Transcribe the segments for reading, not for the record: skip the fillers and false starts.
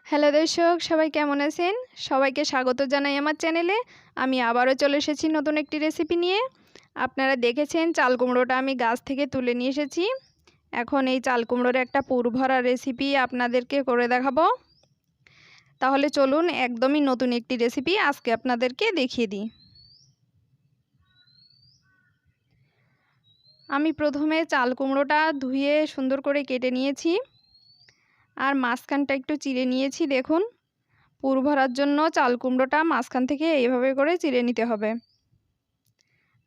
Hello দর্শক, সবাই কেমন আছেন? সবাইকে স্বাগত জানাই আমার চ্যানেলে। আমি আবারও চলে এসেছি নতুন একটি রেসিপি নিয়ে। আপনারা দেখেছেন চাল কুমড়োটা আমি গাছ থেকে তুলে নিয়ে এসেছি। এখন এই চাল কুমড়োর একটা পুর ভরা রেসিপি আপনাদেরকে করে দেখাবো। তাহলে চলুন একদমই নতুন একটি রেসিপি আজকে আপনাদেরকে দেখিয়ে দিই। আমি প্রথমে চাল কুমড়োটা ধুয়ে সুন্দর করে কেটে নিয়েছি, আর মাঝখানটা একটু চিড়ে নিয়েছি। দেখুন, পুর ভরার জন্য চাল কুমড়োটা মাঝখান থেকে এইভাবে করে চিড়ে নিতে হবে।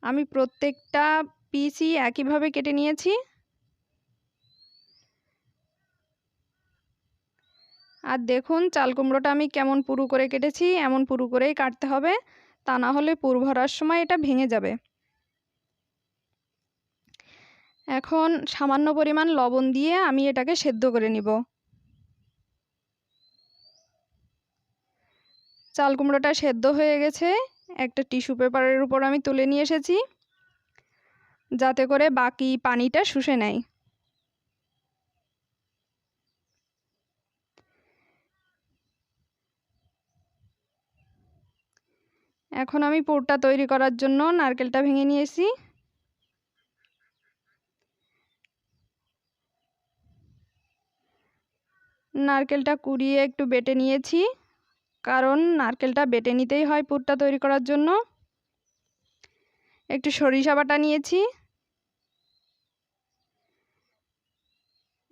আমি প্রত্যেকটা পিসই একইভাবে কেটে নিয়েছি। আর দেখুন চাল কুমড়োটা আমি কেমন পুরু করে কেটেছি, এমন পুরু করেই কাটতে হবে, তা না হলে পুর ভরার সময় এটা ভেঙে যাবে। এখন সামান্য পরিমাণ লবণ দিয়ে আমি এটাকে সেদ্ধ করে নিব। চাল কুমড়োটা সেদ্ধ হয়ে গেছে। একটা টিস্যু পেপারের উপর আমি তুলে নিয়ে এসেছি, যাতে করে বাকি পানিটা শুষে নেয়। এখন আমি পুরটা তৈরি করার জন্য নারকেলটা ভেঙে নিয়েছি। নারকেলটা কুড়িয়ে একটু বেটে নিয়েছি, কারণ নারকেলটা বেটে নিতেই হয় পুরটা তৈরি করার জন্য। একটু সরিষা বাটা নিয়েছি।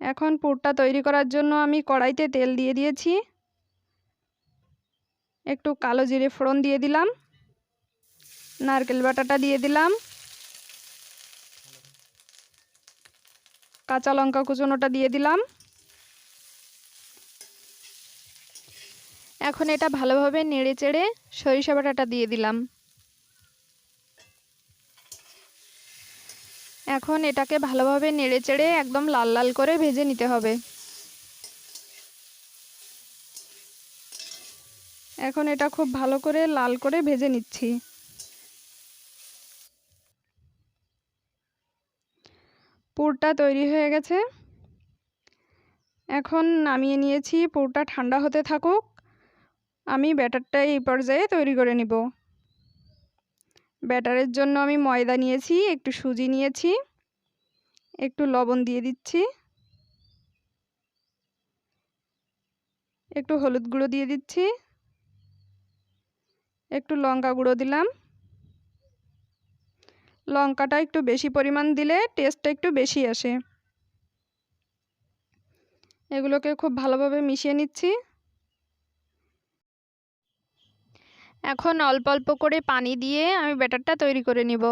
এখন পুরটা তৈরি করার জন্য আমি কড়াইতে তেল দিয়ে দিয়েছি। একটু কালো জিরে ফোড়ন দিয়ে দিলাম, নারকেল বাটাটা দিয়ে দিলাম, কাঁচা লঙ্কা কুচনোটা দিয়ে দিলাম। এখন এটা ভালোভাবে নেড়ে চেড়ে সরিষা বাটাটা দিয়ে দিলাম। এখন এটাকে ভালোভাবে নেড়ে চেড়ে একদম লাল লাল করে ভেজে নিতে হবে। এখন এটা খুব ভালো করে লাল করে ভেজে নিচ্ছি। পুরটা তৈরি হয়ে গেছে। এখন নামিয়ে নিয়েছি, পুরটা ঠান্ডা হতে থাকুক। আমি ব্যাটারটা এই পর্যায়ে তৈরি করে নিব। ব্যাটারের জন্য আমি ময়দা নিয়েছি, একটু সুজি নিয়েছি, একটু লবণ দিয়ে দিচ্ছি, একটু হলুদ গুঁড়ো দিয়ে দিচ্ছি, একটু লঙ্কা গুঁড়ো দিলাম। লঙ্কাটা একটু বেশি পরিমাণ দিলে টেস্টটা একটু বেশি আসে। এগুলোকে খুব ভালোভাবে মিশিয়ে নিচ্ছি। এখন অল্প অল্প করে পানি দিয়ে আমি ব্যাটারটা তৈরি করে নিব।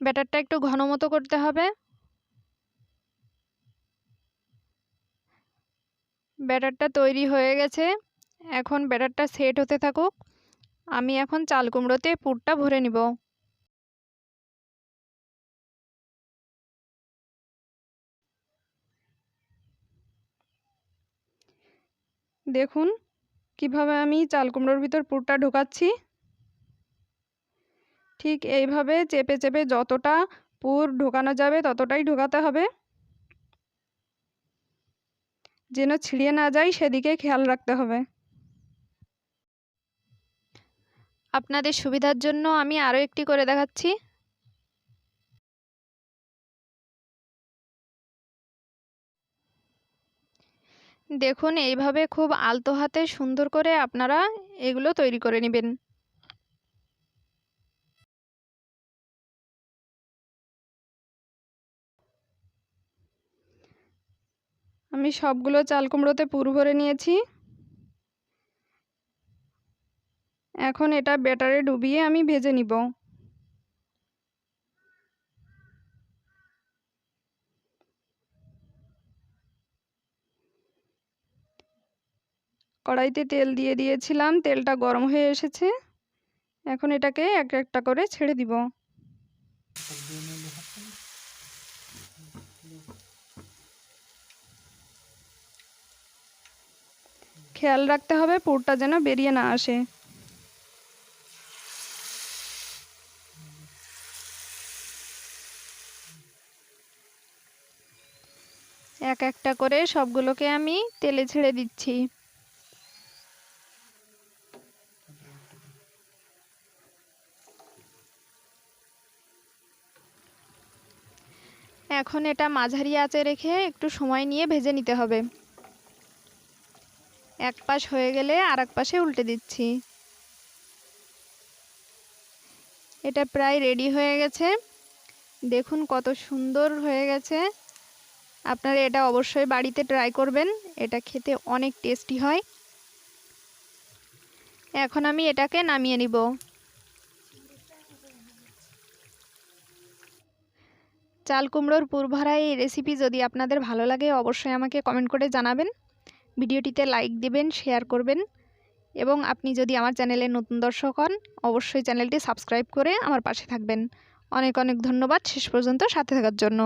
ব্যাটারটা একটু ঘন মতো করতে হবে। ব্যাটারটা তৈরি হয়ে গেছে। এখন ব্যাটারটা সেট হতে থাকুক। আমি এখন চাল কুমড়োতে পুরটা ভরে নিব। দেখুন কিভাবে আমি চাল কুমড়োর ভিতর পুরটা ঢোকাচ্ছি। ঠিক এইভাবে চেপে চেপে যতটা পুর ঢোকানো যাবে ততটাই ঢোকাতে হবে, যেন ছিঁড়ে না যায় সেদিকে খেয়াল রাখতে হবে। আপনাদের সুবিধার জন্য আমি আরও একটি করে দেখাচ্ছি। দেখুন এইভাবে খুব আলতো হাতে সুন্দর করে আপনারা এগুলো তৈরি করে নেবেন। আমি সবগুলো চাল কুমড়োতে পুর ভরে নিয়েছি। এখন এটা ব্যাটারে ডুবিয়ে আমি ভেজে নিব। কড়াইতে তেল দিয়ে দিয়েছিলাম, তেলটা গরম হয়ে এসেছে। এখন এটাকে এক একটা করে ছেড়ে দিব। খেয়াল রাখতে হবে পুরটা যেন বেরিয়ে না আসে। এক একটা করে সবগুলোকে আমি তেলে ছেড়ে দিচ্ছি। এখন এটা মাঝারি আঁচে রেখে একটু সময় নিয়ে ভেজে নিতে হবে। এক পাশ হয়ে গেলে আর এক পাশে উল্টে দিচ্ছি। এটা প্রায় রেডি হয়ে গেছে। দেখুন কত সুন্দর হয়ে গেছে। আপনারা এটা অবশ্যই বাড়িতে ট্রাই করবেন, এটা খেতে অনেক টেস্টি হয়। এখন আমি এটাকে নামিয়ে নিব। চাল কুমড়োর পুর ভরা এই রেসিপি যদি আপনাদের ভালো লাগে অবশ্যই আমাকে কমেন্ট করে জানাবেন। ভিডিওটিতে লাইক দিবেন, শেয়ার করবেন এবং আপনি যদি আমার চ্যানেলে নতুন দর্শক হন অবশ্যই চ্যানেলটি সাবস্ক্রাইব করে আমার পাশে থাকবেন। অনেক অনেক ধন্যবাদ শেষ পর্যন্ত সাথে থাকার জন্য।